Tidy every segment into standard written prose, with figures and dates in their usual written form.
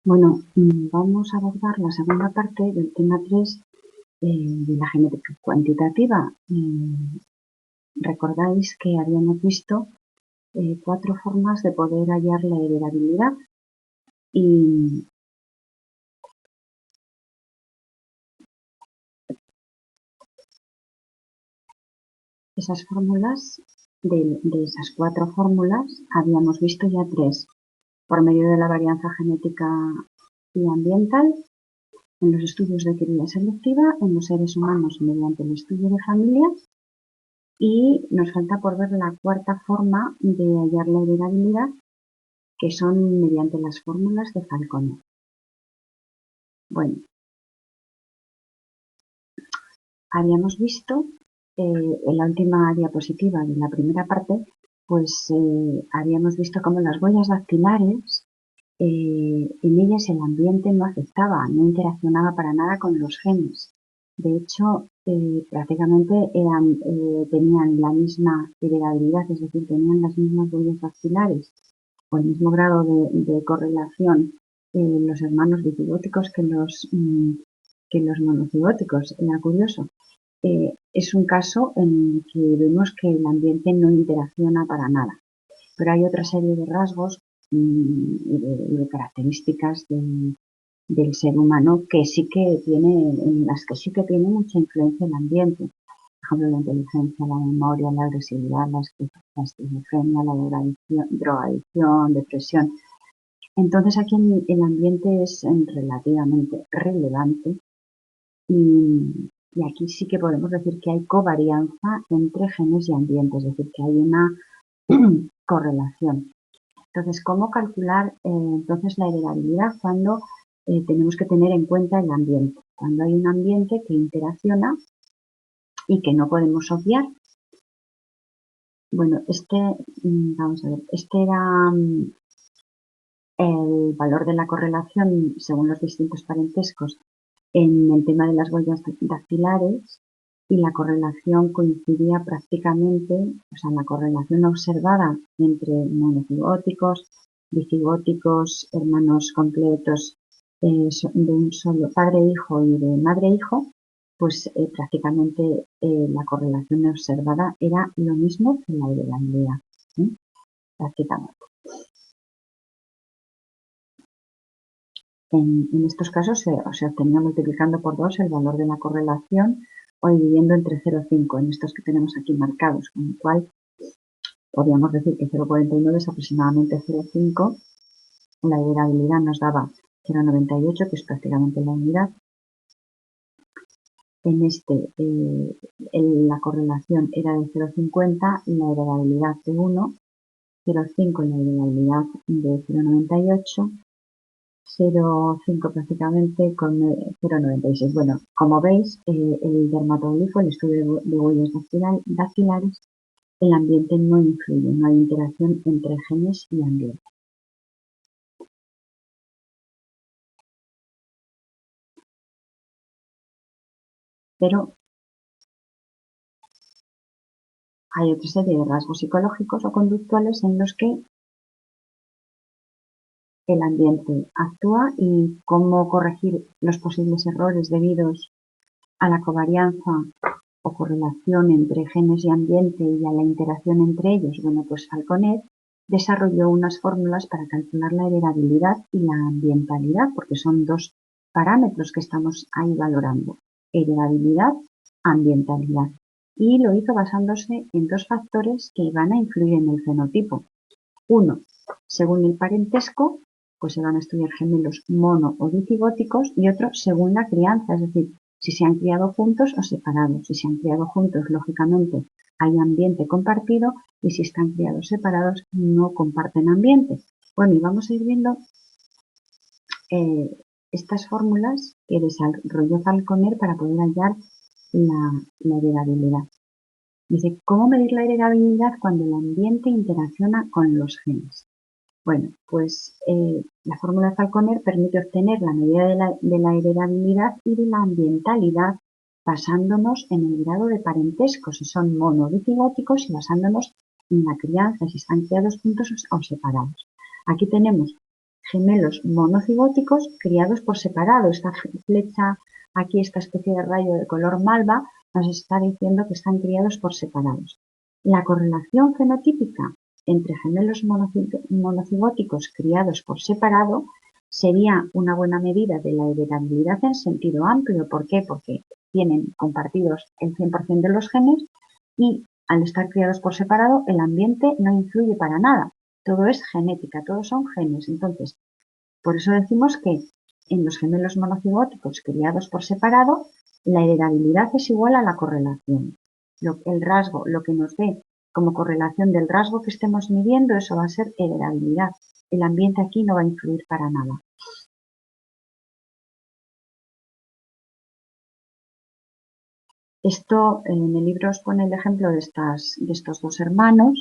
Bueno, vamos a abordar la segunda parte del tema 3 de la genética cuantitativa. Recordáis que habíamos visto 4 formas de poder hallar la heredabilidad y esas fórmulas, de esas 4 fórmulas, habíamos visto ya 3, por medio de la varianza genética y ambiental, en los estudios de teoría selectiva, en los seres humanos mediante el estudio de familias, y nos falta por ver la cuarta forma de hallar la heredabilidad, que son mediante las fórmulas de Falconer. Bueno, habíamos visto en la última diapositiva de la primera parte, pues habíamos visto cómo las huellas dactilares, en ellas el ambiente no afectaba, no interaccionaba para nada con los genes. De hecho, prácticamente tenían la misma heredabilidad, es decir, tenían las mismas huellas dactilares o el mismo grado de correlación los hermanos dicigóticos que los monocigóticos. Era curioso. Es un caso en el que vemos que el ambiente no interacciona para nada. Pero hay otra serie de rasgos y de características del ser humano que sí que tiene, en las que sí que tiene mucha influencia el ambiente. Por ejemplo, la inteligencia, la memoria, la agresividad, la esquizofrenia, la drogadicción, depresión. Entonces aquí el ambiente es relativamente relevante y aquí sí que podemos decir que hay covarianza entre genes y ambiente, es decir, que hay una correlación. Entonces, ¿cómo calcular entonces la heredabilidad cuando tenemos que tener en cuenta el ambiente? Cuando hay un ambiente que interacciona y que no podemos obviar. Bueno, vamos a ver, este era el valor de la correlación según los distintos parentescos en el tema de las huellas dactilares, y la correlación coincidía prácticamente, o sea, la correlación observada entre monocigóticos, bicigóticos, hermanos completos de un solo padre-hijo y de madre-hijo, pues prácticamente la correlación observada era lo mismo que la heredabilidad, prácticamente. En estos casos se obtenía multiplicando por 2 el valor de la correlación o dividiendo entre 0,5 en estos que tenemos aquí marcados, con lo cual podríamos decir que 0,49 es aproximadamente 0,5. La heredabilidad nos daba 0,98, que es prácticamente la unidad. En la correlación era de 0,50 y la heredabilidad de 1, 0,5 la heredabilidad de 0,98, 0,5 prácticamente con 0,96. Bueno, como veis, el dermatoglifo, el estudio de huellas dactilares, el ambiente no influye, no hay interacción entre genes y ambiente. Pero hay otra serie de rasgos psicológicos o conductuales en los que el ambiente actúa y cómo corregir los posibles errores debidos a la covarianza o correlación entre genes y ambiente y a la interacción entre ellos. Bueno, pues Falconer desarrolló unas fórmulas para calcular la heredabilidad y la ambientalidad, porque son 2 parámetros que estamos ahí valorando: heredabilidad, ambientalidad. Y lo hizo basándose en 2 factores que van a influir en el fenotipo. Uno, según el parentesco, pues se van a estudiar gemelos mono o dicigóticos, y otro según la crianza, es decir, si se han criado juntos o separados. Si se han criado juntos, lógicamente hay ambiente compartido, y si están criados separados no comparten ambiente. Bueno, y vamos a ir viendo estas fórmulas que desarrolló Falconer para poder hallar la heredabilidad. Dice, ¿cómo medir la heredabilidad cuando el ambiente interacciona con los genes? Bueno, pues la fórmula de Falconer permite obtener la medida de la heredabilidad y de la ambientalidad basándonos en el grado de parentesco, si son monodicigóticos y basándonos en la crianza, si están criados juntos o separados. Aquí tenemos gemelos monocigóticos criados por separado. Esta flecha aquí, esta especie de rayo de color malva, nos está diciendo que están criados por separados. La correlación fenotípica entre gemelos monocigóticos criados por separado sería una buena medida de la heredabilidad en sentido amplio. ¿Por qué? Porque tienen compartidos el 100% de los genes y al estar criados por separado el ambiente no influye para nada. Todo es genética, todos son genes. Entonces, por eso decimos que en los gemelos monocigóticos criados por separado, la heredabilidad es igual a la correlación. El rasgo, lo que nos dé como correlación del rasgo que estemos midiendo, eso va a ser heredabilidad. El ambiente aquí no va a influir para nada. Esto en el libro os pone el ejemplo de estos dos hermanos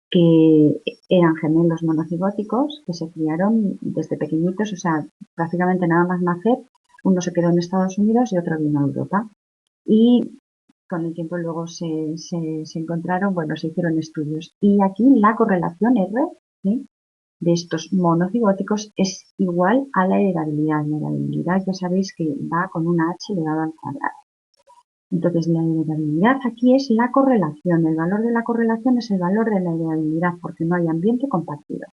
que eran gemelos monocigóticos que se criaron desde pequeñitos, o sea, prácticamente nada más nacer, uno se quedó en Estados Unidos y otro vino a Europa. Y con el tiempo luego se encontraron, bueno, se hicieron estudios. Y aquí la correlación R, ¿sí?, de estos monocigóticos es igual a la heredabilidad. La heredabilidad ya sabéis que va con una H elevado al cuadrado. Entonces, la heredabilidad aquí es la correlación. El valor de la correlación es el valor de la heredabilidad porque no hay ambiente compartido.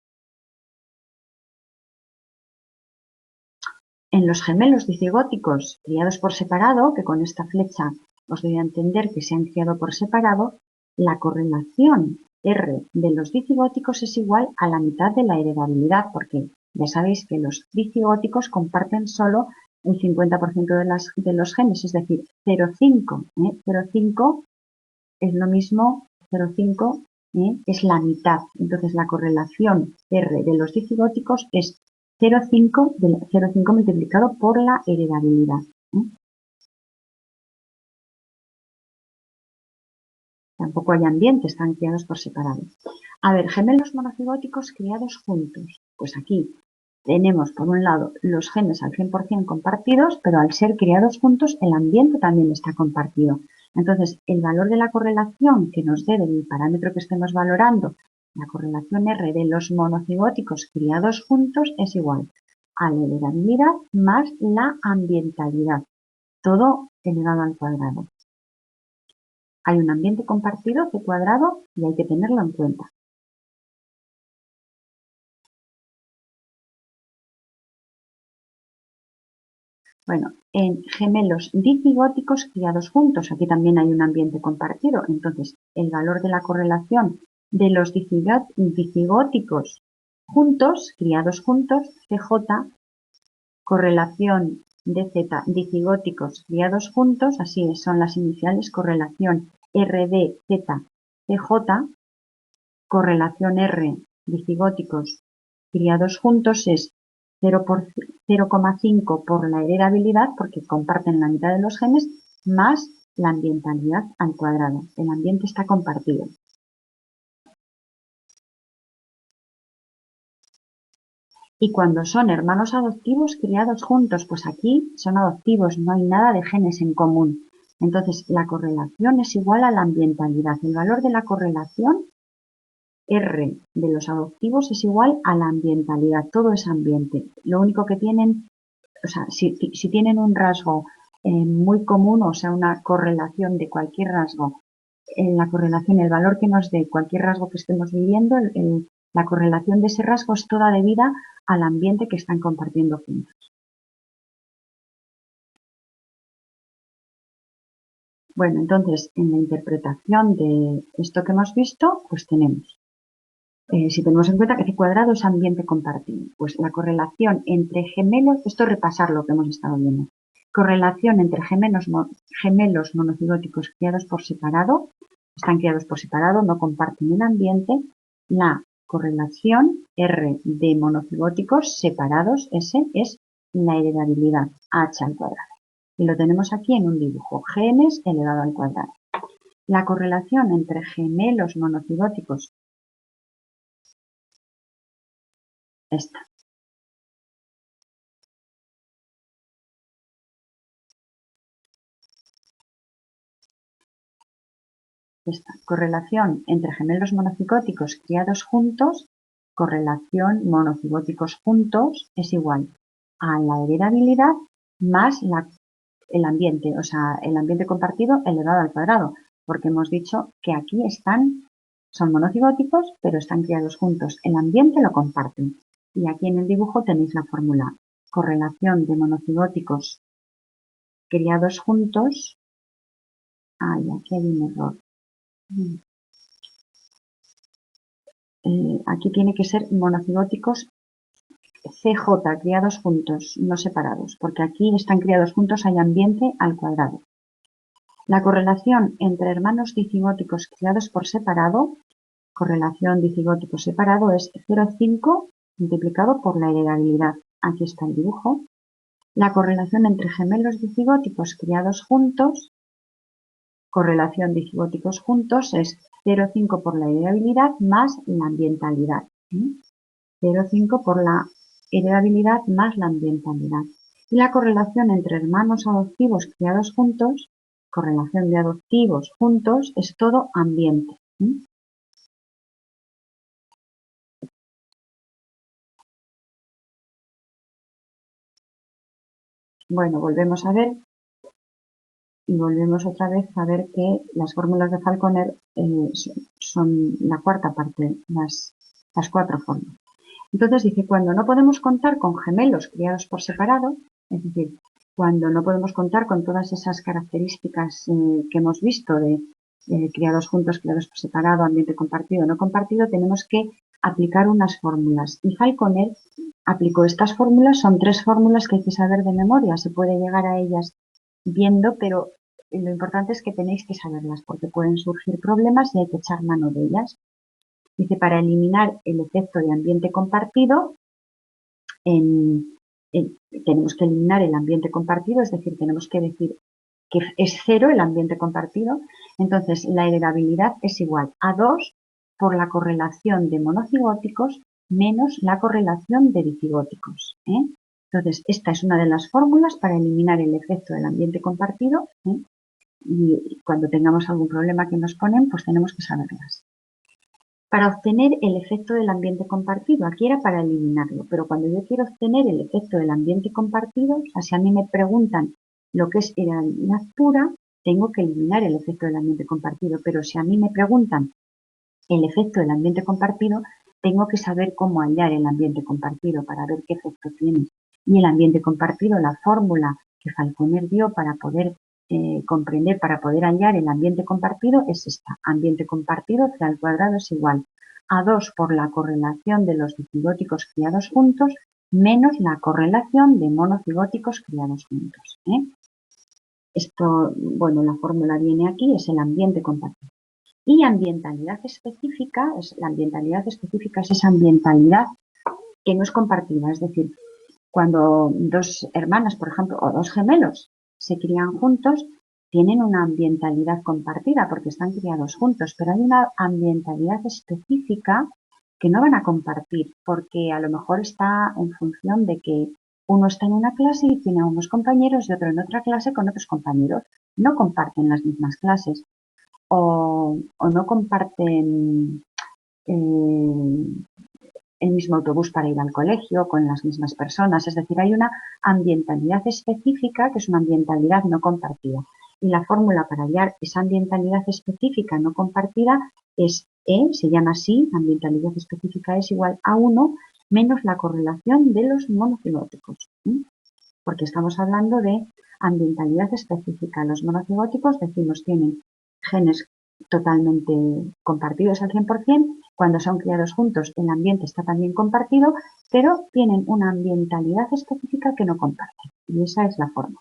En los gemelos dicigóticos criados por separado, que con esta flecha os doy a entender que se han criado por separado, la correlación R de los dicigóticos es igual a la mitad de la heredabilidad, porque ya sabéis que los dicigóticos comparten solo el 50% de los genes, es decir, 0,5. 0,5 es lo mismo, 0,5 es la mitad. Entonces la correlación R de los dicigóticos es 0,5 multiplicado por la heredabilidad. Tampoco hay ambiente, están criados por separado. A ver, gemelos monocigóticos criados juntos. Pues aquí tenemos, por un lado, los genes al 100% compartidos, pero al ser criados juntos, el ambiente también está compartido. Entonces, el valor de la correlación que nos dé del parámetro que estemos valorando, la correlación R de los monocigóticos criados juntos, es igual a la heredabilidad más la ambientalidad, todo elevado al cuadrado. Hay un ambiente compartido C cuadrado y hay que tenerlo en cuenta. Bueno, en gemelos dicigóticos criados juntos, aquí también hay un ambiente compartido. Entonces, el valor de la correlación de los dicigóticos juntos, criados juntos, CJ, correlación de Z, dicigóticos criados juntos, así son las iniciales, correlación RD, Z, CJ, correlación R, dicigóticos criados juntos es 0,5 por la heredabilidad, porque comparten la mitad de los genes, más la ambientalidad al cuadrado. El ambiente está compartido. Y cuando son hermanos adoptivos criados juntos, pues aquí son adoptivos, no hay nada de genes en común. Entonces, la correlación es igual a la ambientalidad. El valor de la correlación R de los adoptivos es igual a la ambientalidad. Todo es ambiente. Lo único que tienen, o sea, si tienen un rasgo muy común, o sea, una correlación de cualquier rasgo, en la correlación, el valor que nos dé cualquier rasgo que estemos viviendo, la correlación de ese rasgo es toda debida al ambiente que están compartiendo juntos. Bueno, entonces, en la interpretación de esto que hemos visto, pues tenemos, si tenemos en cuenta que C cuadrado es ambiente compartido, pues la correlación entre gemelos, esto es repasar lo que hemos estado viendo, correlación entre gemelos monocigóticos criados por separado, están criados por separado, no comparten el ambiente, la correlación R de monocigóticos separados, S, es la heredabilidad, H al cuadrado. Y lo tenemos aquí en un dibujo, genes elevado al cuadrado. La correlación entre gemelos monocigóticos, esta, Esta correlación entre gemelos monocigóticos criados juntos, correlación monocigóticos juntos es igual a la heredabilidad más el ambiente, o sea, el ambiente compartido elevado al cuadrado, porque hemos dicho que aquí son monocigóticos, pero están criados juntos. El ambiente lo comparten. Y aquí en el dibujo tenéis la fórmula. Correlación de monocigóticos criados juntos. Ay, aquí hay un error. Aquí tiene que ser monocigóticos CJ, criados juntos, no separados, porque aquí están criados juntos, hay ambiente al cuadrado. La correlación entre hermanos dicigóticos criados por separado, correlación dicigótico separado, es 0,5 multiplicado por la heredabilidad. Aquí está el dibujo. La correlación entre gemelos dicigóticos criados juntos, correlación dicigóticos juntos, es 0,5 por la heredabilidad más la ambientalidad. 0,5 por la heredabilidad más la ambientalidad. Y la correlación entre hermanos adoptivos criados juntos, correlación de adoptivos juntos, es todo ambiente. Bueno, volvemos a ver y volvemos otra vez a ver que las fórmulas de Falconer son la cuarta parte, las 4 fórmulas. Entonces dice, cuando no podemos contar con gemelos criados por separado, es decir, cuando no podemos contar con todas esas características que hemos visto de criados juntos, criados por separado, ambiente compartido, no compartido, tenemos que aplicar unas fórmulas. Y Falconer aplicó estas fórmulas, son 3 fórmulas que hay que saber de memoria, se puede llegar a ellas viendo, pero lo importante es que tenéis que saberlas porque pueden surgir problemas y hay que echar mano de ellas. Dice, para eliminar el efecto de ambiente compartido, tenemos que eliminar el ambiente compartido, es decir, tenemos que decir que es 0 el ambiente compartido, entonces la heredabilidad es igual a 2 por la correlación de monocigóticos menos la correlación de dicigóticos. Entonces, esta es una de las fórmulas para eliminar el efecto del ambiente compartido y cuando tengamos algún problema que nos ponen, pues tenemos que saberlas. Para obtener el efecto del ambiente compartido, aquí era para eliminarlo, pero cuando yo quiero obtener el efecto del ambiente compartido, o sea, si a mí me preguntan lo que es heredabilidad pura, tengo que eliminar el efecto del ambiente compartido, pero si a mí me preguntan el efecto del ambiente compartido, tengo que saber cómo hallar el ambiente compartido para ver qué efecto tiene. Y el ambiente compartido, la fórmula que Falconer dio para poder comprender, para poder hallar el ambiente compartido es esta. Ambiente compartido c al cuadrado es igual a 2 por la correlación de los dicigóticos criados juntos menos la correlación de monocigóticos criados juntos. Esto, bueno, la fórmula viene aquí, es el ambiente compartido. Y ambientalidad específica, la ambientalidad específica es esa ambientalidad que no es compartida, es decir, cuando 2 hermanas, por ejemplo, o 2 gemelos se crían juntos, tienen una ambientalidad compartida porque están criados juntos, pero hay una ambientalidad específica que no van a compartir porque a lo mejor está en función de que uno está en una clase y tiene a unos compañeros y otro en otra clase con otros compañeros. No comparten las mismas clases o no comparten el mismo autobús para ir al colegio con las mismas personas. Es decir, hay una ambientalidad específica que es una ambientalidad no compartida. Y la fórmula para hallar esa ambientalidad específica no compartida es se llama así, ambientalidad específica es igual a 1 menos la correlación de los monocigóticos. Porque estamos hablando de ambientalidad específica. Los monocigóticos, decimos, tienen genes totalmente compartidos al 100%, cuando son criados juntos el ambiente está también compartido, pero tienen una ambientalidad específica que no comparten, y esa es la fórmula.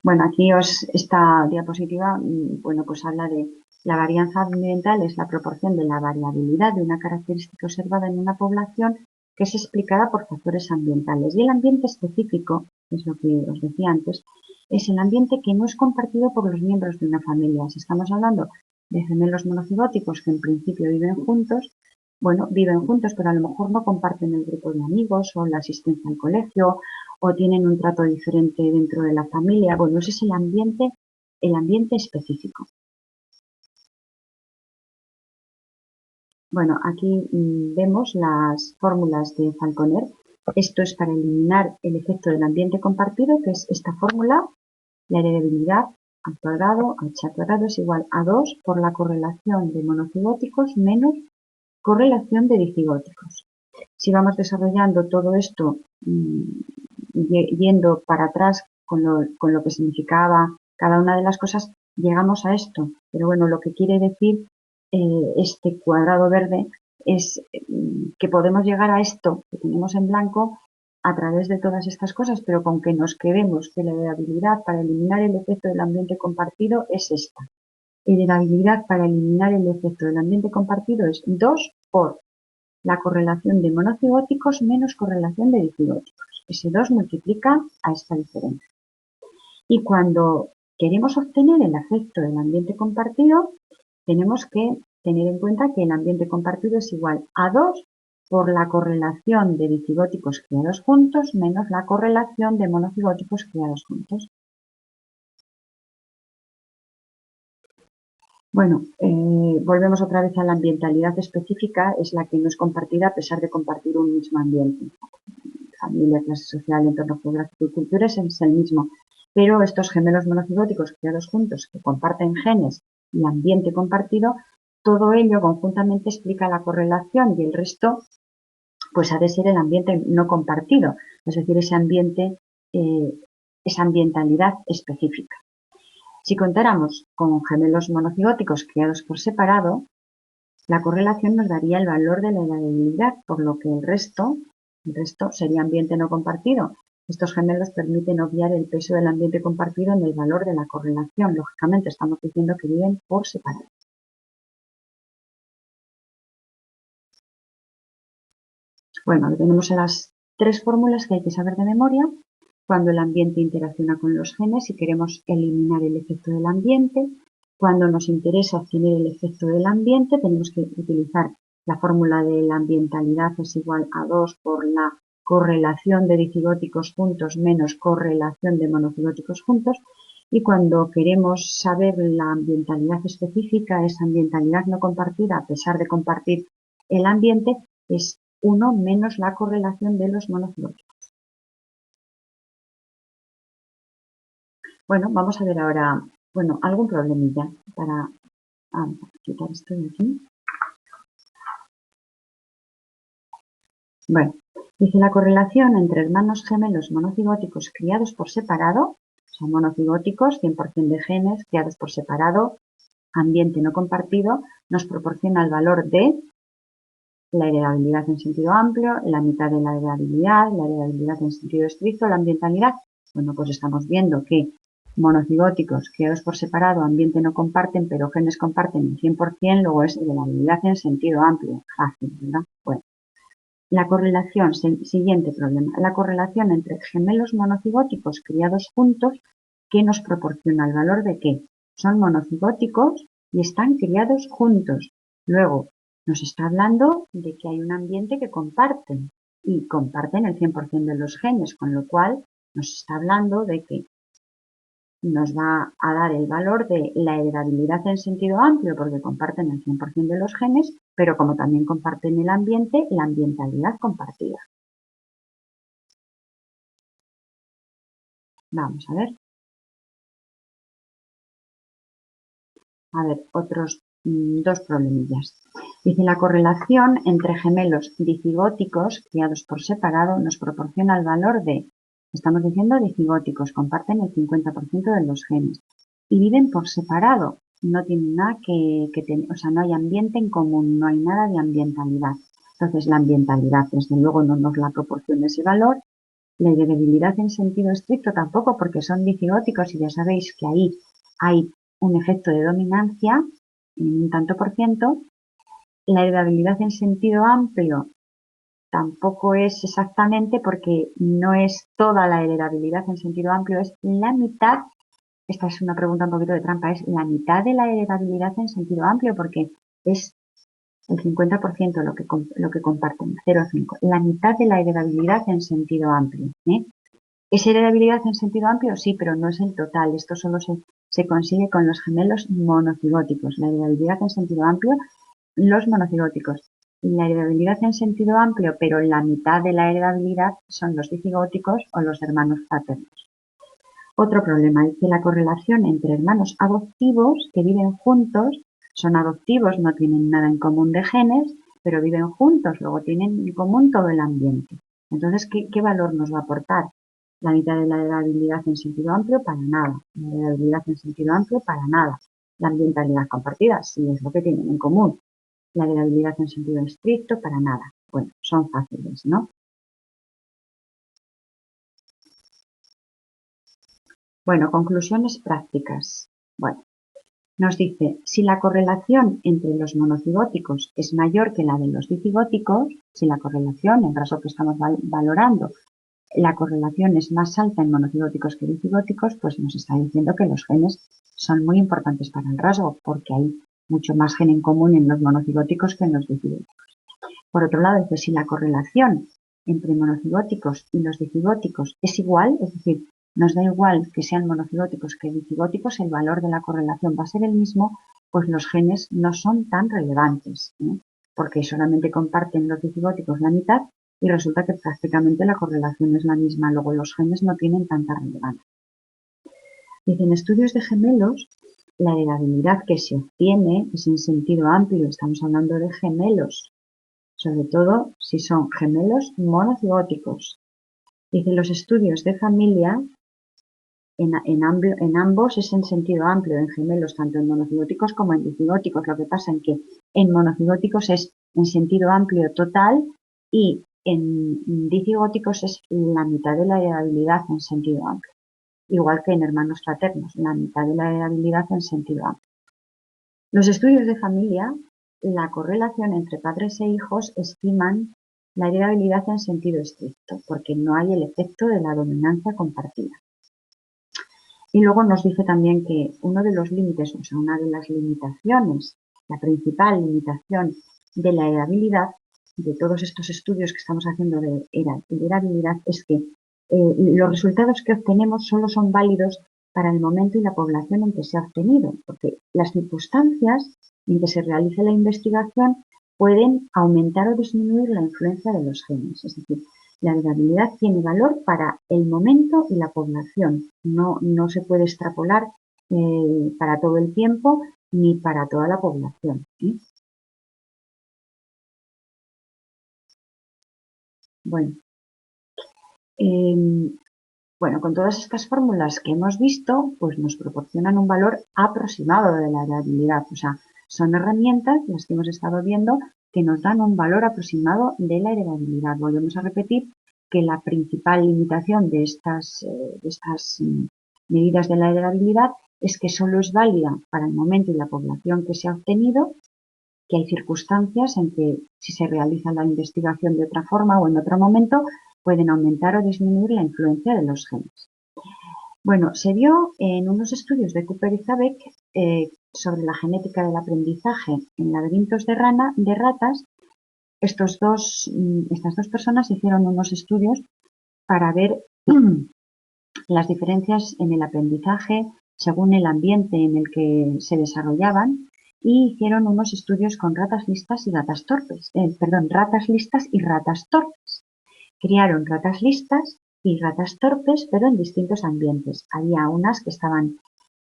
Bueno, aquí esta diapositiva, bueno, pues habla de la varianza ambiental es la proporción de la variabilidad de una característica observada en una población que es explicada por factores ambientales. Y el ambiente específico, que es lo que os decía antes, es el ambiente que no es compartido por los miembros de una familia. Si estamos hablando de gemelos monocigóticos que en principio viven juntos, bueno, viven juntos, pero a lo mejor no comparten el grupo de amigos o la asistencia al colegio o tienen un trato diferente dentro de la familia. Bueno, ese es el ambiente específico. Bueno, aquí vemos las fórmulas de Falconer. Esto es para eliminar el efecto del ambiente compartido, que es esta fórmula, la heredabilidad al cuadrado, h al cuadrado es igual a 2 por la correlación de monocigóticos menos correlación de dicigóticos. Si vamos desarrollando todo esto, yendo para atrás con lo que significaba cada una de las cosas, llegamos a esto. Pero bueno, lo que quiere decir este cuadrado verde es que podemos llegar a esto que tenemos en blanco a través de todas estas cosas, pero con que nos quedemos que la heredabilidad para eliminar el efecto del ambiente compartido es esta. Heredabilidad para eliminar el efecto del ambiente compartido es 2 por la correlación de monocigóticos menos correlación de dicigóticos. Ese 2 multiplica a esta diferencia. Y cuando queremos obtener el efecto del ambiente compartido, tenemos que tener en cuenta que el ambiente compartido es igual a 2 por la correlación de dicigóticos criados juntos menos la correlación de monocigóticos criados juntos. Bueno, volvemos otra vez a la ambientalidad específica, es la que no es compartida a pesar de compartir un mismo ambiente. Familia, clase social, entorno geográfico y cultura es el mismo, pero estos gemelos monocigóticos criados juntos que comparten genes y ambiente compartido, todo ello conjuntamente explica la correlación y el resto pues ha de ser el ambiente no compartido, es decir, ese ambiente, esa ambientalidad específica. Si contáramos con gemelos monocigóticos criados por separado, la correlación nos daría el valor de la heredabilidad, por lo que el resto sería ambiente no compartido. Estos gemelos permiten obviar el peso del ambiente compartido en el valor de la correlación. Lógicamente estamos diciendo que viven por separado. Bueno, tenemos las tres fórmulas que hay que saber de memoria. Cuando el ambiente interacciona con los genes y queremos eliminar el efecto del ambiente. Cuando nos interesa obtener el efecto del ambiente, tenemos que utilizar la fórmula de la ambientalidad es igual a 2 por la correlación de dicigóticos juntos menos correlación de monocigóticos juntos. Y cuando queremos saber la ambientalidad específica, esa ambientalidad no compartida, a pesar de compartir el ambiente, es 1 menos la correlación de los monocigóticos. Bueno, vamos a ver ahora, algún problemilla para quitar esto de aquí. Bueno, dice la correlación entre hermanos gemelos monocigóticos criados por separado, son monocigóticos, 100% de genes, criados por separado, ambiente no compartido, nos proporciona el valor de la heredabilidad en sentido amplio, la mitad de la heredabilidad en sentido estricto, la ambientalidad. Bueno, pues estamos viendo que monocigóticos criados por separado, ambiente no comparten, pero genes comparten el 100%, luego es heredabilidad en sentido amplio. Fácil, ¿verdad? Bueno. La correlación, siguiente problema, la correlación entre gemelos monocigóticos criados juntos, ¿qué nos proporciona el valor de qué? Son monocigóticos y están criados juntos. Luego, nos está hablando de que hay un ambiente que comparten y comparten el 100% de los genes, con lo cual nos está hablando de que nos va a dar el valor de la heredabilidad en sentido amplio porque comparten el 100% de los genes, pero como también comparten el ambiente, la ambientalidad compartida. Vamos a ver. A ver, otros dos problemillas. Dice, la correlación entre gemelos dicigóticos criados por separado nos proporciona el valor de, estamos diciendo dicigóticos, comparten el 50% de los genes y viven por separado, no tienen nada que tener, o sea, no hay ambiente en común, no hay nada de ambientalidad. Entonces, la ambientalidad, desde luego, no nos la proporciona ese valor. La heredabilidad en sentido estricto tampoco, porque son dicigóticos y ya sabéis que ahí hay un efecto de dominancia en un tanto por ciento. La heredabilidad en sentido amplio tampoco es exactamente porque no es toda la heredabilidad en sentido amplio, es la mitad. Esta es una pregunta un poquito de trampa, es la mitad de la heredabilidad en sentido amplio porque es el 50% lo que comparten, 0,5. La mitad de la heredabilidad en sentido amplio. ¿Es heredabilidad en sentido amplio? Sí, pero no es el total. Esto solo se consigue con los gemelos monocigóticos. La heredabilidad en sentido amplio, los monocigóticos. La heredabilidad en sentido amplio, pero la mitad de la heredabilidad son los dicigóticos o los hermanos paternos. Otro problema es que la correlación entre hermanos adoptivos que viven juntos, son adoptivos, no tienen nada en común de genes, pero viven juntos, luego tienen en común todo el ambiente. Entonces, ¿qué valor nos va a aportar? La mitad de la heredabilidad en sentido amplio, para nada. La heredabilidad en sentido amplio, para nada. La ambientalidad compartida, sí es lo que tienen en común. La heredabilidad en sentido estricto, para nada. Bueno, son fáciles, ¿no? Bueno, conclusiones prácticas. Bueno, nos dice, si la correlación entre los monocigóticos es mayor que la de los dicigóticos, si la correlación, en el caso que estamos valorando, la correlación es más alta en monocigóticos que dicigóticos, pues nos está diciendo que los genes son muy importantes para el rasgo, porque hay mucho más gen en común en los monocigóticos que en los dicigóticos. Por otro lado, dice, si la correlación entre monocigóticos y los dicigóticos es igual, es decir, nos da igual que sean monocigóticos que dicigóticos, el valor de la correlación va a ser el mismo, pues los genes no son tan relevantes, ¿eh? Porque solamente comparten los dicigóticos la mitad y resulta que prácticamente la correlación es la misma, luego los genes no tienen tanta relevancia. Dice, en estudios de gemelos, la heredabilidad que se obtiene es en sentido amplio, estamos hablando de gemelos, sobre todo si son gemelos monocigóticos. Dice, los estudios de familia en ambos es en sentido amplio, en gemelos, tanto en monocigóticos como en dicigóticos. Lo que pasa es que en monocigóticos es en sentido amplio total y en dicigóticos es la mitad de la heredabilidad en sentido amplio. Igual que en hermanos fraternos, la mitad de la heredabilidad en sentido amplio. Los estudios de familia, la correlación entre padres e hijos estiman la heredabilidad en sentido estricto, porque no hay el efecto de la dominancia compartida. Y luego nos dice también que uno de los límites, o sea, una de las limitaciones, la principal limitación de la heredabilidad, de todos estos estudios que estamos haciendo de heredabilidad, es que los resultados que obtenemos solo son válidos para el momento y la población en que se ha obtenido, porque las circunstancias en que se realice la investigación pueden aumentar o disminuir la influencia de los genes. Es decir, la heredabilidad tiene valor para el momento y la población. No se puede extrapolar para todo el tiempo ni para toda la población, ¿eh? Bueno, eh, bueno, con todas estas fórmulas que hemos visto, pues nos proporcionan un valor aproximado de la heredabilidad. O sea, son herramientas, las que hemos estado viendo, que nos dan un valor aproximado de la heredabilidad. Volvemos a repetir que la principal limitación de estas medidas de la heredabilidad es que solo es válida para el momento y la población que se ha obtenido, que hay circunstancias en que si se realiza la investigación de otra forma o en otro momento, pueden aumentar o disminuir la influencia de los genes. Bueno, se vio en unos estudios de Cooper y Zabeck sobre la genética del aprendizaje en laberintos de ratas. Estas dos personas hicieron unos estudios para ver las diferencias en el aprendizaje según el ambiente en el que se desarrollaban y hicieron unos estudios con ratas listas y ratas torpes, ratas listas y ratas torpes. Criaron ratas listas y ratas torpes, pero en distintos ambientes. Había unas que estaban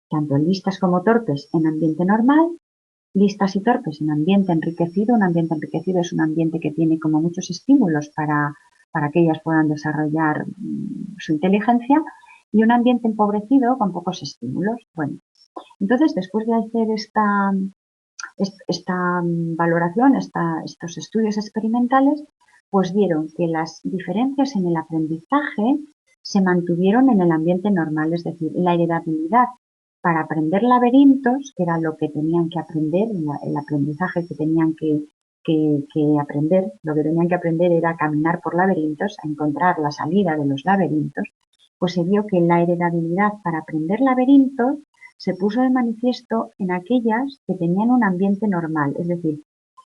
tanto listas como torpes en ambiente normal, listas y torpes en ambiente enriquecido. Un ambiente enriquecido es un ambiente que tiene como muchos estímulos para que ellas puedan desarrollar su inteligencia, y un ambiente empobrecido con pocos estímulos. Bueno, entonces después de hacer esta valoración, estos estudios experimentales, pues vieron que las diferencias en el aprendizaje se mantuvieron en el ambiente normal, es decir, la heredabilidad para aprender laberintos, que era lo que tenían que aprender, el aprendizaje que tenían que aprender, lo que tenían que aprender era caminar por laberintos, a encontrar la salida de los laberintos, pues se vio que la heredabilidad para aprender laberintos se puso de manifiesto en aquellas que tenían un ambiente normal, es decir,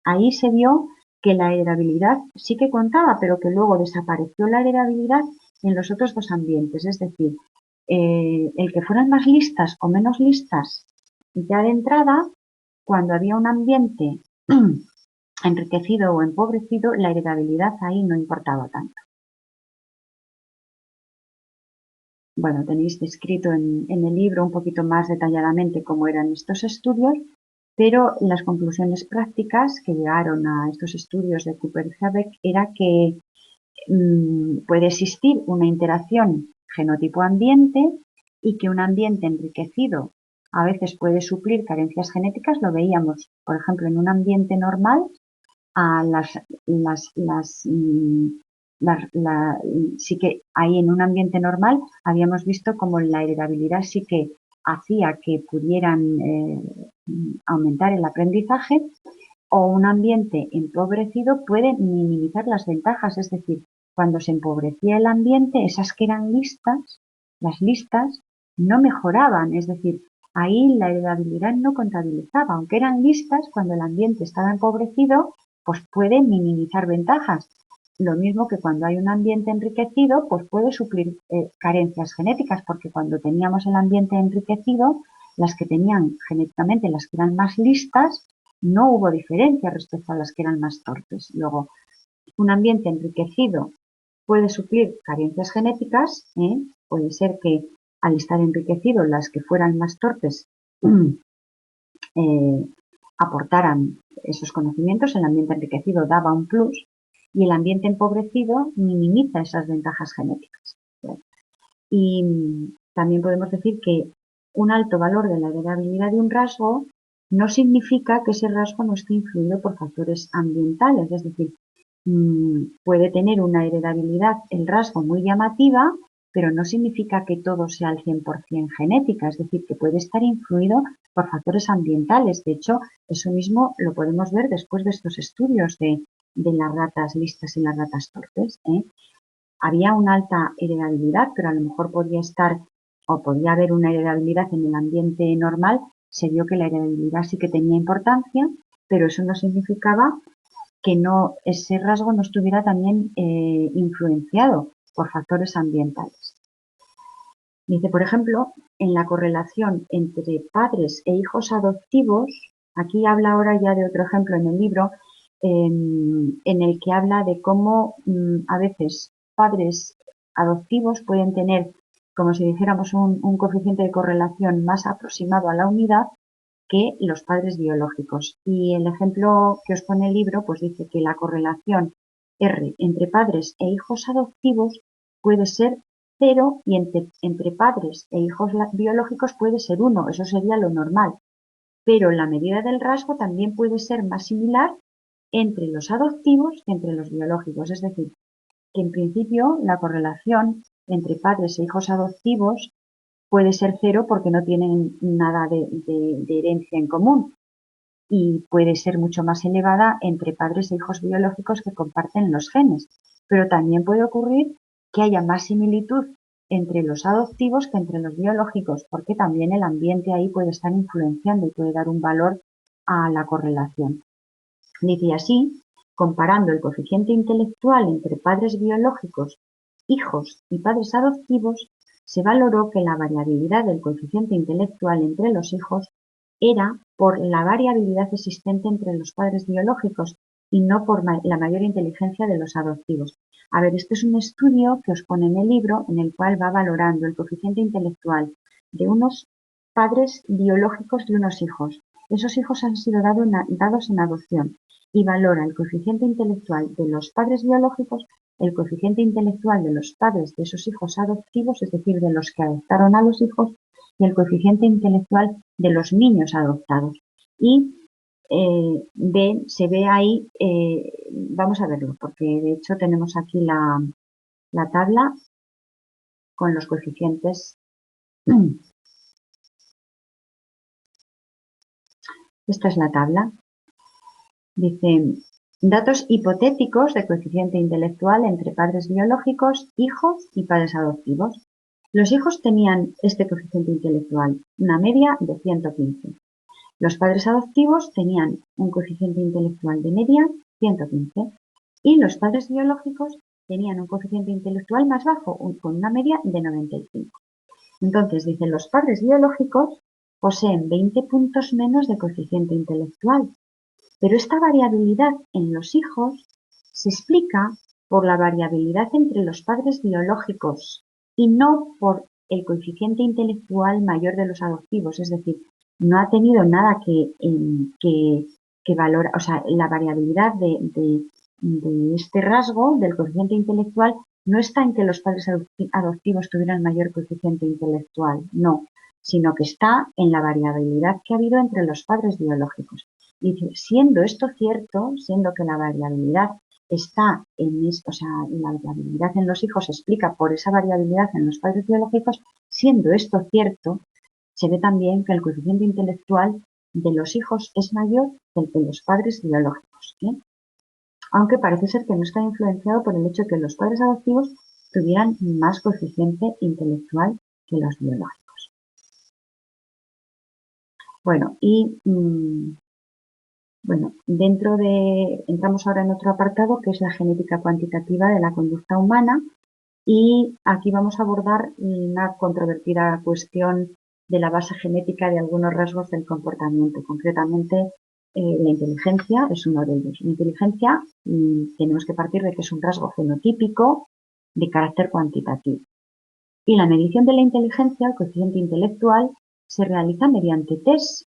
ahí se vio que la heredabilidad sí que contaba, pero que luego desapareció la heredabilidad en los otros dos ambientes. Es decir, el que fueran más listas o menos listas ya de entrada, cuando había un ambiente enriquecido o empobrecido, la heredabilidad ahí no importaba tanto. Bueno, tenéis descrito en el libro un poquito más detalladamente cómo eran estos estudios, pero las conclusiones prácticas que llegaron a estos estudios de Cooper y Habeck era que puede existir una interacción genotipo-ambiente y que un ambiente enriquecido a veces puede suplir carencias genéticas. Lo veíamos, por ejemplo, en un ambiente normal, a sí que ahí en un ambiente normal habíamos visto como la heredabilidad sí que hacía que pudieran aumentar el aprendizaje, o un ambiente empobrecido puede minimizar las ventajas, es decir, cuando se empobrecía el ambiente, esas que eran listas, las listas, no mejoraban, es decir, ahí la heredabilidad no contabilizaba, aunque eran listas, cuando el ambiente estaba empobrecido, pues puede minimizar ventajas. Lo mismo que cuando hay un ambiente enriquecido, pues puede suplir carencias genéticas, porque cuando teníamos el ambiente enriquecido, las que tenían genéticamente, las que eran más listas, no hubo diferencia respecto a las que eran más torpes. Luego, un ambiente enriquecido puede suplir carencias genéticas, puede ser que al estar enriquecido las que fueran más torpes aportaran esos conocimientos, el ambiente enriquecido daba un plus y el ambiente empobrecido minimiza esas ventajas genéticas. Y también podemos decir que un alto valor de la heredabilidad de un rasgo no significa que ese rasgo no esté influido por factores ambientales, es decir, puede tener una heredabilidad el rasgo muy llamativa, pero no significa que todo sea al 100% genética, es decir, que puede estar influido por factores ambientales. De hecho, eso mismo lo podemos ver después de estos estudios de las ratas listas y las ratas torpes. Había una alta heredabilidad, pero a lo mejor podía estar o podía haber una heredabilidad en el ambiente normal. Se vio que la heredabilidad sí que tenía importancia, pero eso no significaba que ese rasgo no estuviera también influenciado por factores ambientales. Dice, por ejemplo, en la correlación entre padres e hijos adoptivos, aquí habla ahora ya de otro ejemplo en el libro, en el que habla de cómo a veces padres adoptivos pueden tener, como si dijéramos, un coeficiente de correlación más aproximado a la unidad que los padres biológicos. Y el ejemplo que os pone el libro, pues dice que la correlación R entre padres e hijos adoptivos puede ser 0 y entre padres e hijos biológicos puede ser 1, eso sería lo normal. Pero la medida del rasgo también puede ser más similar entre los adoptivos que entre los biológicos. Es decir, que en principio la correlación entre padres e hijos adoptivos puede ser 0 porque no tienen nada de herencia en común, y puede ser mucho más elevada entre padres e hijos biológicos que comparten los genes. Pero también puede ocurrir que haya más similitud entre los adoptivos que entre los biológicos, porque también el ambiente ahí puede estar influenciando y puede dar un valor a la correlación. Dice así, comparando el coeficiente intelectual entre padres biológicos, hijos y padres adoptivos, se valoró que la variabilidad del coeficiente intelectual entre los hijos era por la variabilidad existente entre los padres biológicos y no por la mayor inteligencia de los adoptivos. A ver, este es un estudio que os pone en el libro en el cual va valorando el coeficiente intelectual de unos padres biológicos de unos hijos. Esos hijos han sido dados en adopción y valora el coeficiente intelectual de los padres biológicos, el coeficiente intelectual de los padres de esos hijos adoptivos, es decir, de los que adoptaron a los hijos, y el coeficiente intelectual de los niños adoptados. Y se ve ahí, vamos a verlo, porque de hecho tenemos aquí la tabla con los coeficientes. Esta es la tabla. Dice, datos hipotéticos de coeficiente intelectual entre padres biológicos, hijos y padres adoptivos. Los hijos tenían este coeficiente intelectual, una media de 115. Los padres adoptivos tenían un coeficiente intelectual de media 115 y los padres biológicos tenían un coeficiente intelectual más bajo, con una media de 95. Entonces, dicen, los padres biológicos poseen 20 puntos menos de coeficiente intelectual, pero esta variabilidad en los hijos se explica por la variabilidad entre los padres biológicos y no por el coeficiente intelectual mayor de los adoptivos. Es decir, no ha tenido nada que valorar, o sea, la variabilidad de este rasgo del coeficiente intelectual no está en que los padres adoptivos tuvieran mayor coeficiente intelectual, no, sino que está en la variabilidad que ha habido entre los padres biológicos. Dice, siendo esto cierto, siendo que la variabilidad está o sea, la variabilidad en los hijos se explica por esa variabilidad en los padres biológicos, siendo esto cierto, se ve también que el coeficiente intelectual de los hijos es mayor que el de los padres biológicos, ¿eh? Aunque parece ser que no está influenciado por el hecho de que los padres adoptivos tuvieran más coeficiente intelectual que los biológicos. Bueno, bueno, entramos ahora en otro apartado que es la genética cuantitativa de la conducta humana, y aquí vamos a abordar una controvertida cuestión de la base genética de algunos rasgos del comportamiento. Concretamente, la inteligencia es uno de ellos. La inteligencia tenemos que partir de que es un rasgo fenotípico de carácter cuantitativo. Y la medición de la inteligencia, el coeficiente intelectual, se realiza mediante test,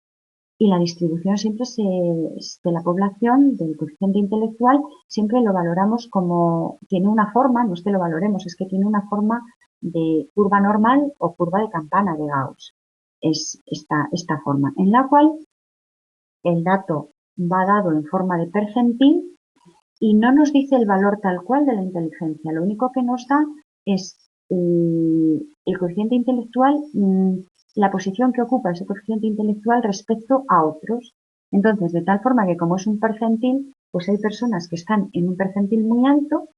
y la distribución siempre de la población, del coeficiente intelectual, siempre lo valoramos como, tiene una forma, no es que lo valoremos, es que tiene una forma de curva normal o curva de campana de Gauss. Es esta forma, en la cual el dato va dado en forma de percentil y no nos dice el valor tal cual de la inteligencia, lo único que nos da es el coeficiente intelectual, la posición que ocupa ese coeficiente intelectual respecto a otros. Entonces, de tal forma que como es un percentil, pues hay personas que están en un percentil muy alto,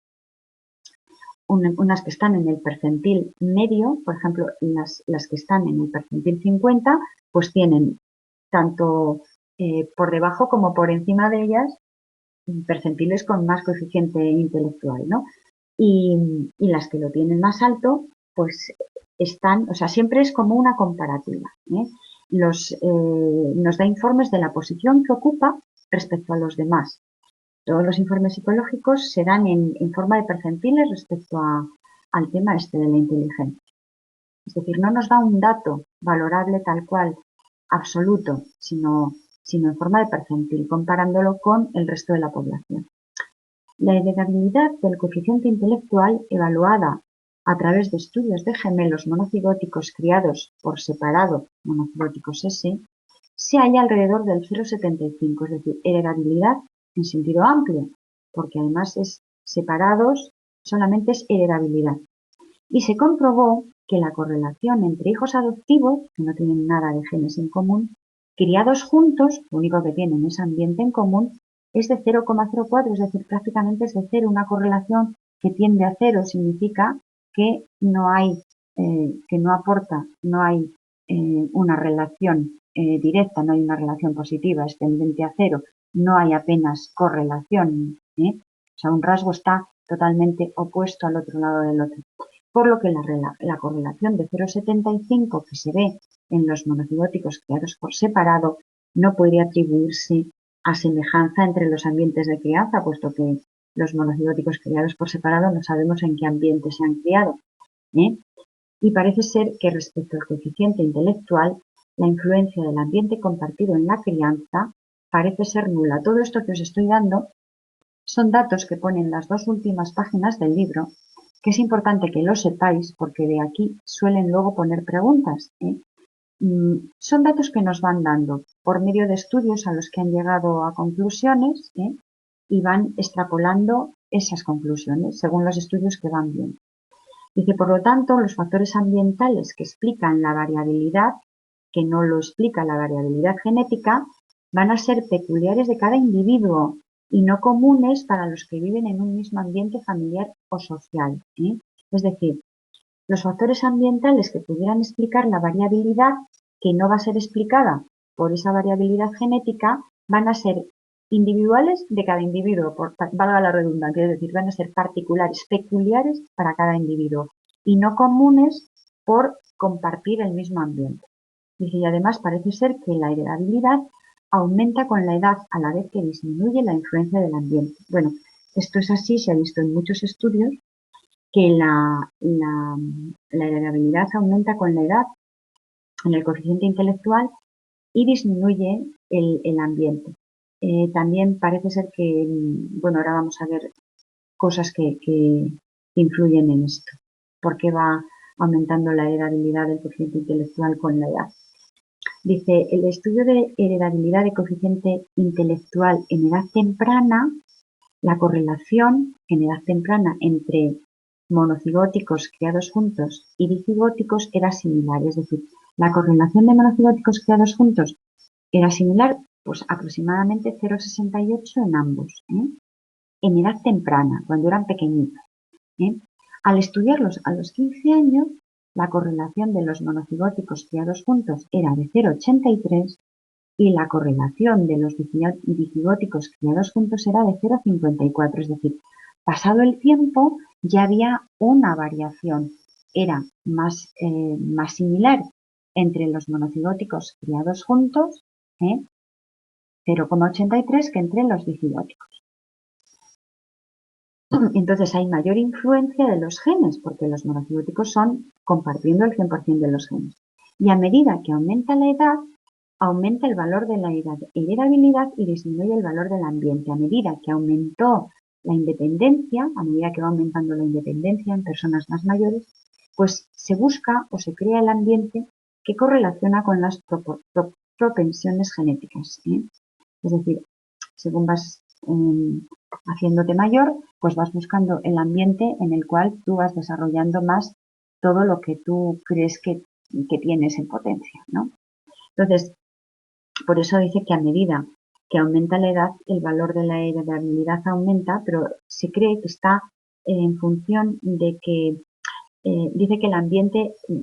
unas que están en el percentil medio, por ejemplo, las que están en el percentil 50, pues tienen tanto por debajo como por encima de ellas percentiles con más coeficiente intelectual, ¿no? Y las que lo tienen más alto, pues están, o sea, siempre es como una comparativa, ¿eh? Nos da informes de la posición que ocupa respecto a los demás. Todos los informes psicológicos se dan en forma de percentiles respecto al tema este de la inteligencia. Es decir, no nos da un dato valorable tal cual, absoluto, sino en forma de percentil, comparándolo con el resto de la población. La heredabilidad del coeficiente intelectual, evaluada a través de estudios de gemelos monocigóticos criados por separado, monocigóticos S, se halla alrededor del 0,75, es decir, heredabilidad en sentido amplio, porque además es separados, solamente es heredabilidad. Y se comprobó que la correlación entre hijos adoptivos, que no tienen nada de genes en común, criados juntos, lo único que tienen es ambiente en común, es de 0,04, es decir, prácticamente es de cero. Una correlación que tiende a cero significa que no hay, que no aporta, no hay una relación directa, no hay una relación positiva, es tendente a cero, no hay apenas correlación, ¿eh? O sea, un rasgo está totalmente opuesto al otro lado del otro. Por lo que la correlación de 0,75 que se ve en los monocigóticos criados por separado no puede atribuirse a semejanza entre los ambientes de crianza, puesto que los monocigóticos criados por separado no sabemos en qué ambiente se han criado, ¿eh? Y parece ser que respecto al coeficiente intelectual, la influencia del ambiente compartido en la crianza parece ser nula. Todo esto que os estoy dando son datos que ponen las dos últimas páginas del libro, que es importante que lo sepáis porque de aquí suelen luego poner preguntas, ¿eh? Son datos que nos van dando por medio de estudios a los que han llegado a conclusiones, ¿eh? Y van extrapolando esas conclusiones según los estudios que van viendo. Dice, por lo tanto, los factores ambientales que explican la variabilidad, que no lo explica la variabilidad genética, van a ser peculiares de cada individuo y no comunes para los que viven en un mismo ambiente familiar o social, ¿eh? Es decir, los factores ambientales que pudieran explicar la variabilidad, que no va a ser explicada por esa variabilidad genética, van a ser individuales de cada individuo, valga la redundancia, es decir, van a ser particulares, peculiares para cada individuo y no comunes por compartir el mismo ambiente. Dice, y además parece ser que la heredabilidad aumenta con la edad a la vez que disminuye la influencia del ambiente. Bueno, esto es así, se ha visto en muchos estudios que la heredabilidad aumenta con la edad en el coeficiente intelectual y disminuye el ambiente. También parece ser que, bueno, ahora vamos a ver cosas que influyen en esto. ¿Por qué va aumentando la heredabilidad del coeficiente intelectual con la edad? Dice, el estudio de heredabilidad de coeficiente intelectual en edad temprana, la correlación en edad temprana entre monocigóticos criados juntos y dicigóticos era similar, es decir, la correlación de monocigóticos criados juntos era similar, pues aproximadamente 0,68 en ambos, en edad temprana, cuando eran pequeñitos. Al estudiarlos a los 15 años, la correlación de los monocigóticos criados juntos era de 0,83 y la correlación de los dicigóticos criados juntos era de 0,54, es decir, pasado el tiempo ya había una variación, era más similar entre los monocigóticos criados juntos, 0,83 que entre los dicigóticos. Entonces hay mayor influencia de los genes, porque los monocigóticos son compartiendo el 100% de los genes. Y a medida que aumenta la edad, aumenta el valor de la heredabilidad y disminuye el valor del ambiente. A medida que aumentó la independencia, a medida que va aumentando la independencia en personas más mayores, pues se busca o se crea el ambiente que correlaciona con las propensiones genéticas. Es decir, según vas haciéndote mayor, pues vas buscando el ambiente en el cual tú vas desarrollando más todo lo que tú crees que tienes en potencia, ¿no? Entonces, por eso dice que a medida que aumenta la edad, el valor de la heredabilidad aumenta, pero se cree que está en función de que dice que